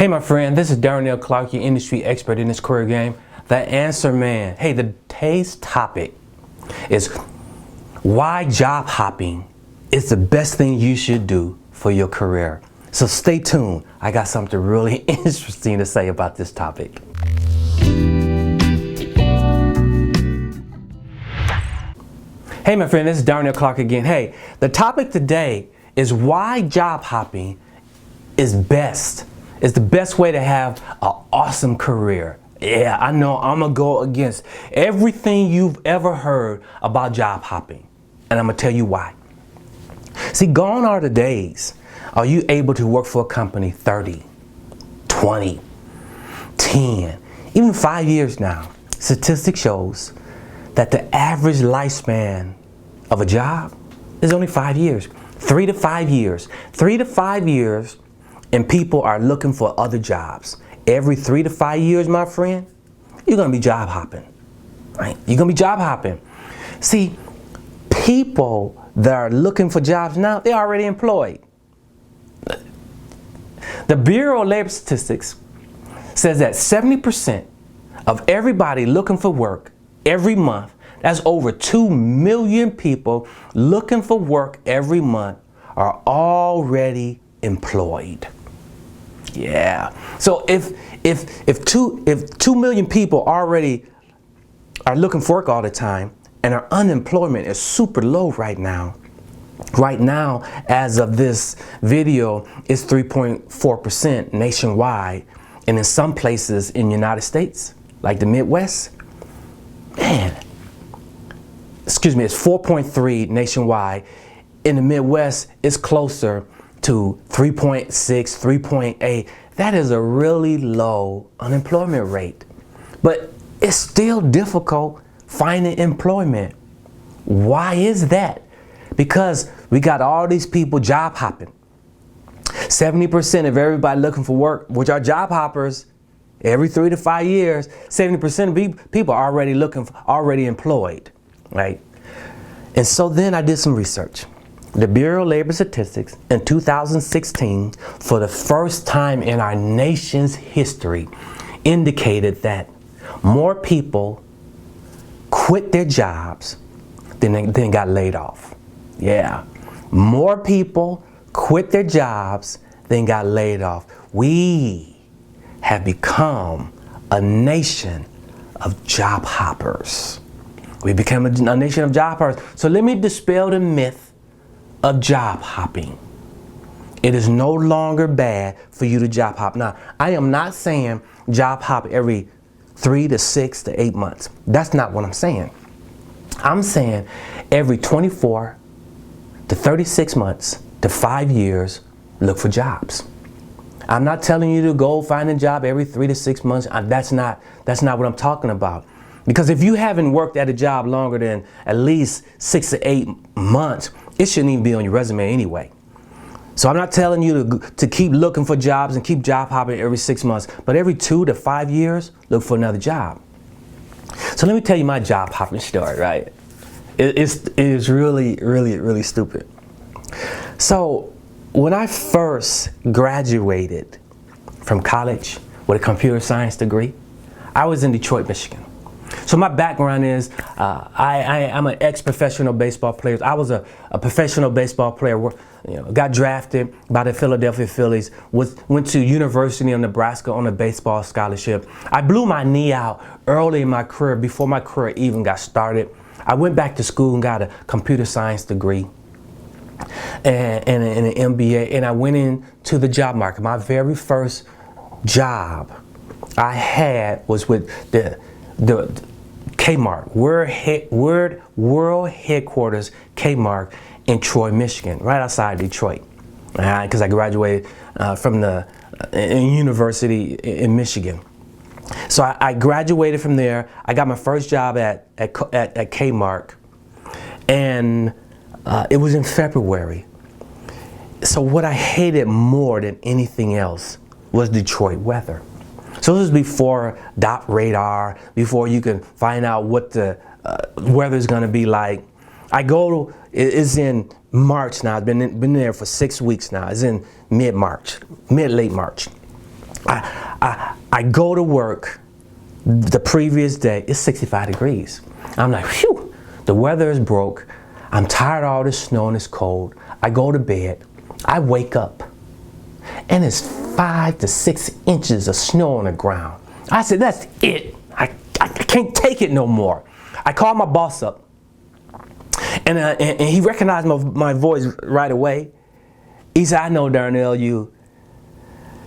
Hey my friend, this is Darnell Clarke, your industry expert in this career game. The answer man. Hey, today's topic is why job hopping is the best thing you should do for your career. So stay tuned. I got something really interesting to say about this topic. Hey my friend, this is Darnell Clarke again. Hey, the topic today is why job hopping is the best way to have an awesome career. Yeah, I know I'm gonna go against everything you've ever heard about job hopping, and I'm gonna tell you why. See, gone are the days are you able to work for a company 30, 20, 10, even 5 years now. Statistics shows that the average lifespan of a job is only 5 years. 3 to 5 years. 3 to 5 years, and people are looking for other jobs. Every 3 to 5 years, my friend, you're gonna be job hopping, right? You're gonna be job hopping. See, people that are looking for jobs now, they're already employed. The Bureau of Labor Statistics says that 70% of everybody looking for work every month, that's over 2 million people looking for work every month, are already employed. Yeah. So if 2 million people already are looking for work all the time, and our unemployment is super low right now. Right now, as of this video, it's 3.4% nationwide, and in some places in the United States, like the Midwest, man, it's 4.3 nationwide. In the Midwest, it's closer to 3.6, 3.8. That is a really low unemployment rate. But it's still difficult finding employment. Why is that? Because we got all these people job hopping. 70% of everybody looking for work, which are job hoppers, every 3 to 5 years, 70% of people are already employed, right? And so then I did some research. The Bureau of Labor Statistics in 2016, for the first time in our nation's history, indicated that more people quit their jobs than got laid off. Yeah, more people quit their jobs than got laid off. We have become a nation of job hoppers. We became a nation of job hoppers. So let me dispel the myth of job hopping. It is no longer bad for you to job hop. Now, I am not saying job hop every 3 to 6 to 8 months. That's not what I'm saying. I'm saying every 24 to 36 months to 5 years, look for jobs. I'm not telling you to go find a job every 3 to 6 months. That's not what I'm talking about. Because if you haven't worked at a job longer than at least 6 to 8 months, it shouldn't even be on your resume anyway. So I'm not telling you to keep looking for jobs and keep job hopping every 6 months, but every 2 to 5 years, look for another job. So let me tell you my job hopping story, right? It is really stupid. So when I first graduated from college with a computer science degree, I was in Detroit, Michigan. So my background is I'm an ex-professional baseball player. I was a professional baseball player. Got drafted by the Philadelphia Phillies. Went to University of Nebraska on a baseball scholarship. I blew my knee out early in my career, before my career even got started. I went back to school and got a computer science degree and an MBA, and I went into the job market. My very first job I had was with the Kmart, world headquarters Kmart in Troy, Michigan, right outside Detroit, because I graduated from the university in Michigan. So I graduated from there. I got my first job at Kmart, and it was in February. So what I hated more than anything else was Detroit weather. So this is before dot radar, before you can find out what the weather is going to be like. It's in March now. I've been there for 6 weeks now. It's in late March. I go to work the previous day, it's 65 degrees. I'm like, phew, the weather is broke. I'm tired of all this snow and this cold. I go to bed, I wake up, and it's 5 to 6 inches of snow on the ground. I said, that's it. I can't take it no more. I called my boss up, and he recognized my voice right away. He said, I know, Darnell, you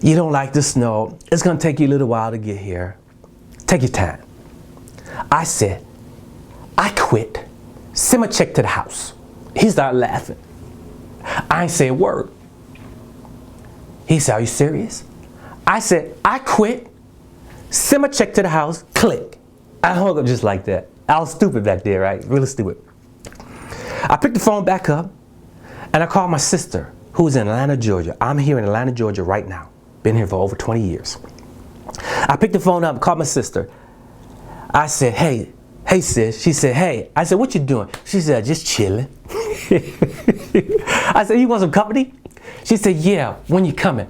don't like the snow. It's going to take you a little while to get here. Take your time. I said, I quit. Send my check to the house. He started laughing. I ain't say a word. He said, are you serious? I said, I quit. Send my check to the house. Click. I hung up just like that. I was stupid back there, right? Really stupid. I picked the phone back up and I called my sister, who's in Atlanta, Georgia. I'm here in Atlanta, Georgia right now. Been here for over 20 years. I picked the phone up, called my sister. I said, hey sis. She said, hey. I said, what you doing? She said, just chilling. I said, you want some company? She said, yeah, when you coming?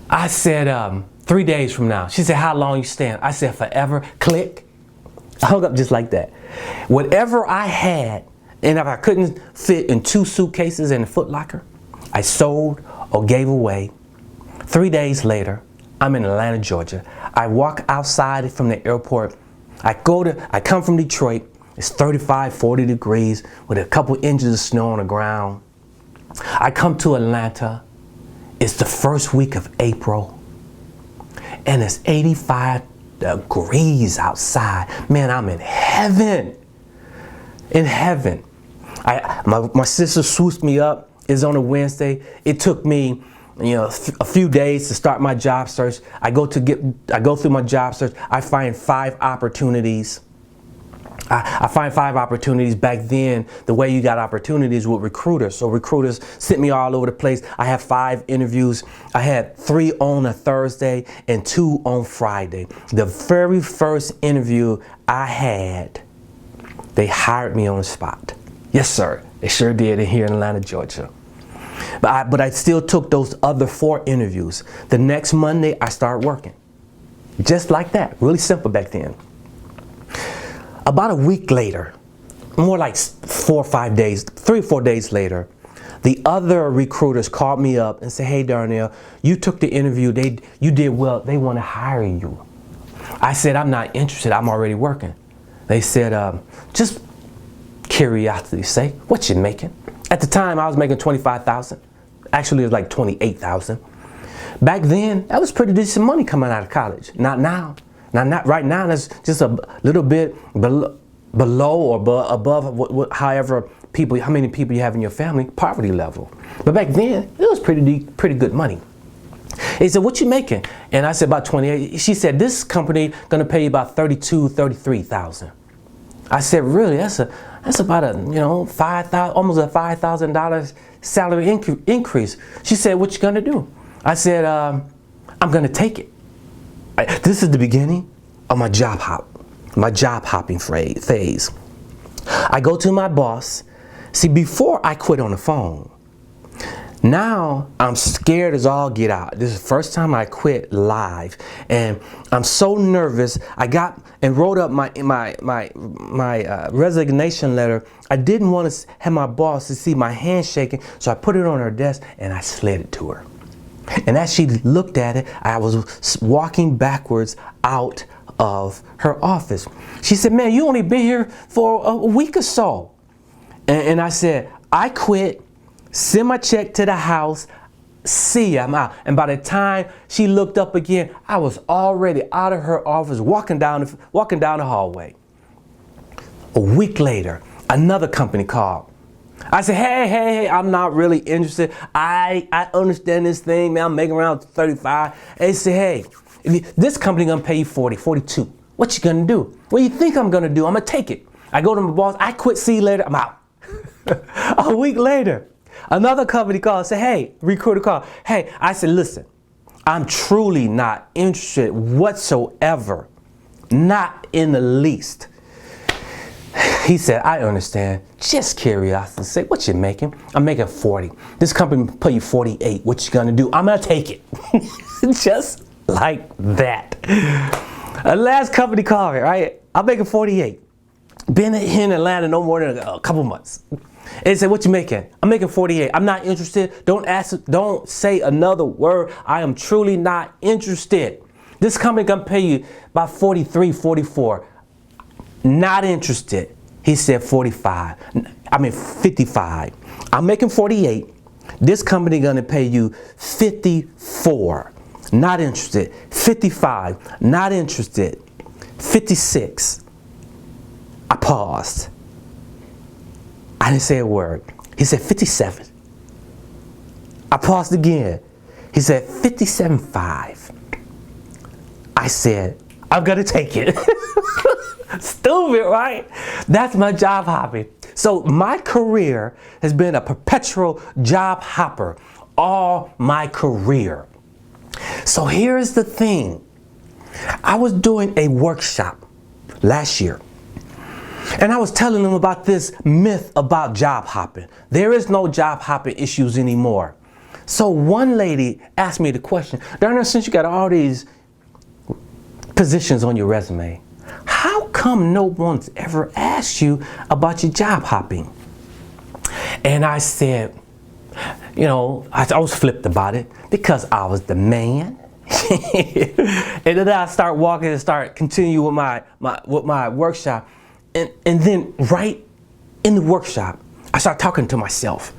I said, 3 days from now. She said, how long you staying? I said, forever. Click. I hung up just like that. Whatever I had, and if I couldn't fit in 2 suitcases in a Foot Locker, I sold or gave away. 3 days later, I'm in Atlanta, Georgia. I walk outside from the airport. I come from Detroit. It's 35, 40 degrees with a couple inches of snow on the ground. I come to Atlanta. It's the first week of April. And it's 85 degrees outside. Man, I'm in heaven. In heaven. My sister swooped me up. It's on a Wednesday. It took me, a few days to start my job search. I go through my job search. I find 5 opportunities. I find 5 opportunities. Back then, the way you got opportunities with recruiters. So recruiters sent me all over the place. I have 5 interviews. I had 3 on a Thursday and 2 on Friday. The very first interview I had, they hired me on the spot. Yes, sir. They sure did here in Atlanta, Georgia. But I still took those other 4 interviews. The next Monday, I started working. Just like that. Really simple back then. About a week later, more like 4 or 5 days, 3 or 4 days later, the other recruiters called me up and said, hey, Darnell, you took the interview. You did well. They want to hire you. I said, I'm not interested. I'm already working. They said, just curiosity sake, what you making? At the time, I was making $25,000. Actually, it was like $28,000. Back then, that was pretty decent money coming out of college. Not now. Not right now. That's just a little bit below or above however how many people you have in your family, poverty level. But back then, it was pretty good money. He said, what you making? And I said, about 28. She said, this company gonna pay you about $33,000. I said, really? That's about a $5,000, almost a $5,000 salary increase. She said, what you gonna do? I said, I'm gonna take it. This is the beginning of my job hopping phase. I go to my boss. See, before I quit on the phone, now I'm scared as all get out. This is the first time I quit live, and I'm so nervous. I got and wrote up my resignation letter. I didn't want to have my boss to see my hand shaking, so I put it on her desk and I slid it to her. And as she looked at it, I was walking backwards out of her office. She said, man, you only been here for a week or so. And I said, I quit, send my check to the house, see, I'm out. And by the time she looked up again, I was already out of her office, walking down the hallway. A week later, another company called. I said, hey, I'm not really interested. I understand this thing, man. I'm making around 35. And they said, hey, this company gonna pay you 40, 42. What you gonna do? What do you think I'm gonna do? I'm gonna take it. I go to my boss, I quit, see you later, I'm out. A week later, another company called, said, hey, recruiter called. Hey, I said, listen, I'm truly not interested whatsoever. Not in the least. He said, I understand. Just curiosity. Say, what you making? I'm making 40. This company pay you 48. What you gonna do? I'm gonna take it. Just like that. Last company called me, right? I'm making 48. Been here in Atlanta no more than a couple months. And they said, what you making? I'm making 48. I'm not interested. Don't say another word. I am truly not interested. This company gonna pay you about 43, 44. Not interested. He said 55. 55. I'm making 48. This company gonna pay you 54. Not interested. 55. Not interested. 56. I paused. I didn't say a word. He said 57. I paused again. He said 57.5. I said, I'm gonna take it. Stupid, right? That's my job hopping. So my career has been a perpetual job hopper all my career. So here's the thing. I was doing a workshop last year, and I was telling them about this myth about job hopping. There is no job hopping issues anymore. So one lady asked me the question, Darnell, since you got all these positions on your resume, how come no one's ever asked you about your job hopping? And I said, you know, I was flipped about it because I was the man. And then I start walking and start continue with my workshop. And then right in the workshop, I start talking to myself.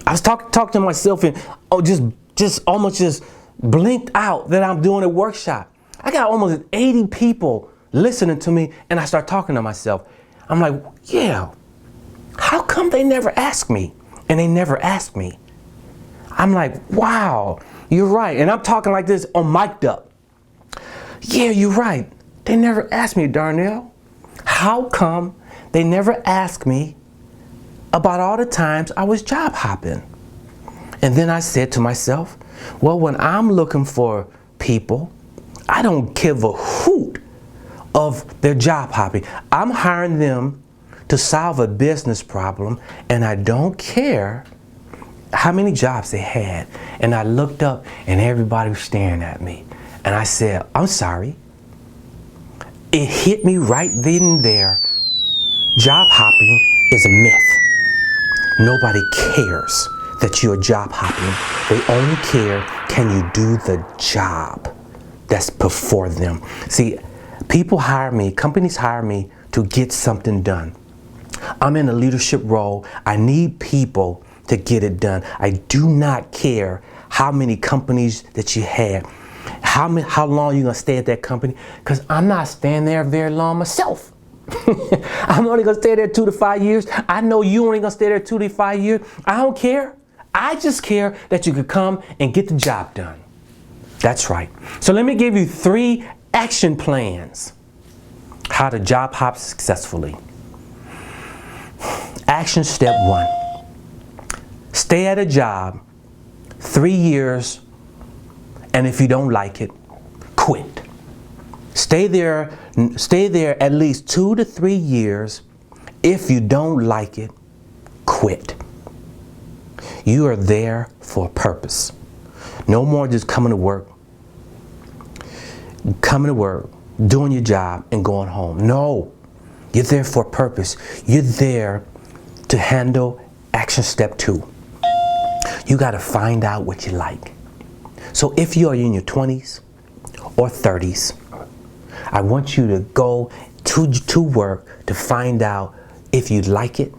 I was talking to myself and just almost just blinked out that I'm doing a workshop. I got almost 80 people listening to me, and I start talking to myself. I'm like, yeah, how come they never ask me? And they never ask me. I'm like, wow, you're right. And I'm talking like this on mic'd up. Yeah, you're right. They never asked me, Darnell. How come they never asked me about all the times I was job hopping? And then I said to myself, well, when I'm looking for people, I don't give a hoot of their job hopping. I'm hiring them to solve a business problem, and I don't care how many jobs they had. And I looked up and everybody was staring at me. And I said, I'm sorry. It hit me right then and there. Job hopping is a myth. Nobody cares that you're job hopping. They only care, can you do the job that's before them? See, people hire me, companies hire me to get something done. I'm in a leadership role. I need people to get it done. I do not care how many companies that you have, how long you're gonna stay at that company, because I'm not staying there very long myself. I'm only gonna stay there 2 to 5 years. I know you only gonna stay there 2 to 5 years. I don't care. I just care that you could come and get the job done. That's right. So let me give you 3 action plans how to job hop successfully. Action step 1. Stay at a job 3 years, and if you don't like it, quit. Stay there at least 2 to 3 years. If you don't like it, quit. You are there for a purpose. No more just coming to work, doing your job and going home. No, you're there for a purpose. You're there to handle action step 2. You got to find out what you like. So if you are in your 20s or 30s, I want you to go to work to find out if you like it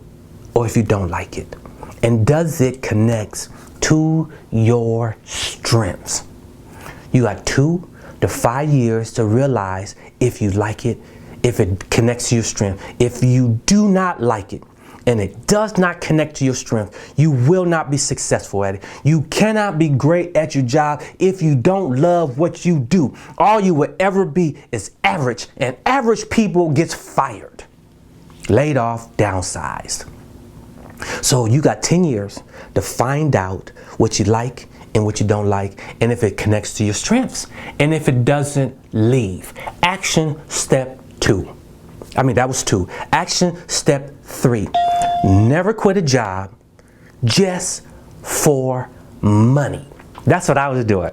or if you don't like it. And does it connect to your strengths? You got 2 to 5 years to realize if you like it, if it connects to your strength. If you do not like it and it does not connect to your strength, you will not be successful at it. You cannot be great at your job if you don't love what you do. All you will ever be is average, and average people gets fired, laid off, downsized. So you got 10 years to find out what you like and what you don't like, and if it connects to your strengths. And if it doesn't, leave. Action step 2. That was 2. Action step 3. Never quit a job just for money. That's what I was doing.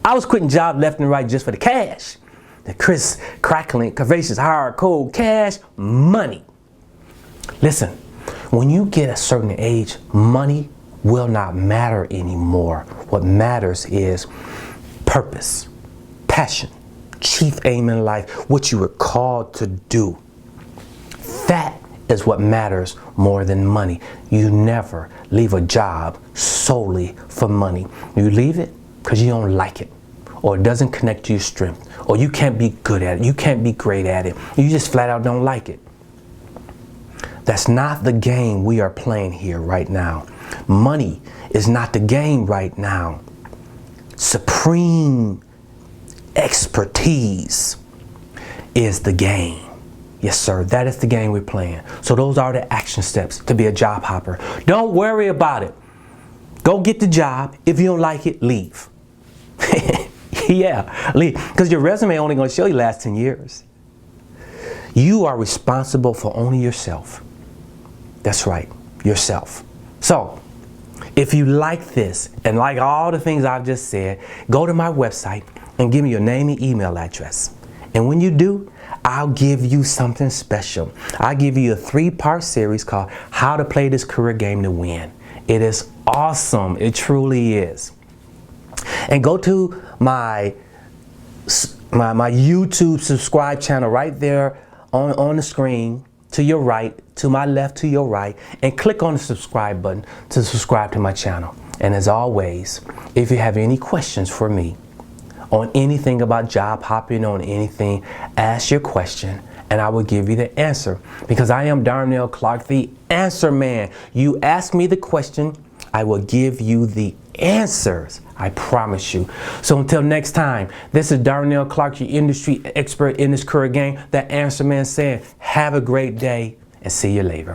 I was quitting jobs left and right just for the cash. The crisp, crackling, curvaceous, hard, cold cash, money. Listen, when you get a certain age, money will not matter anymore. What matters is purpose, passion, chief aim in life, what you were called to do. That is what matters more than money. You never leave a job solely for money. You leave it because you don't like it, or it doesn't connect to your strength, or you can't be good at it, you can't be great at it, you just flat out don't like it. That's not the game we are playing here right now. Money is not the game right now. Supreme expertise is the game. Yes, sir, that is the game we're playing. So those are the action steps to be a job hopper. Don't worry about it. Go get the job. If you don't like it, leave. Yeah, leave. Because your resume only going to show you last 10 years. You are responsible for only yourself. That's right, yourself. So, if you like this and like all the things I've just said, go to my website and give me your name and email address. And when you do, I'll give you something special. I'll give you a 3-part series called How to Play This Career Game to Win. It is awesome. It truly is. And go to my YouTube subscribe channel right there on the screen, to your right, to my left, to your right, and click on the subscribe button to subscribe to my channel. And as always, if you have any questions for me on anything about job hopping, on anything, ask your question and I will give you the answer, because I am Darnell Clarke, the answer man. You ask me the question, I will give you the answers. I promise you. So until next time, this is Darnell Clarke, your industry expert in this career game, the answer man, saying have a great day and see you later.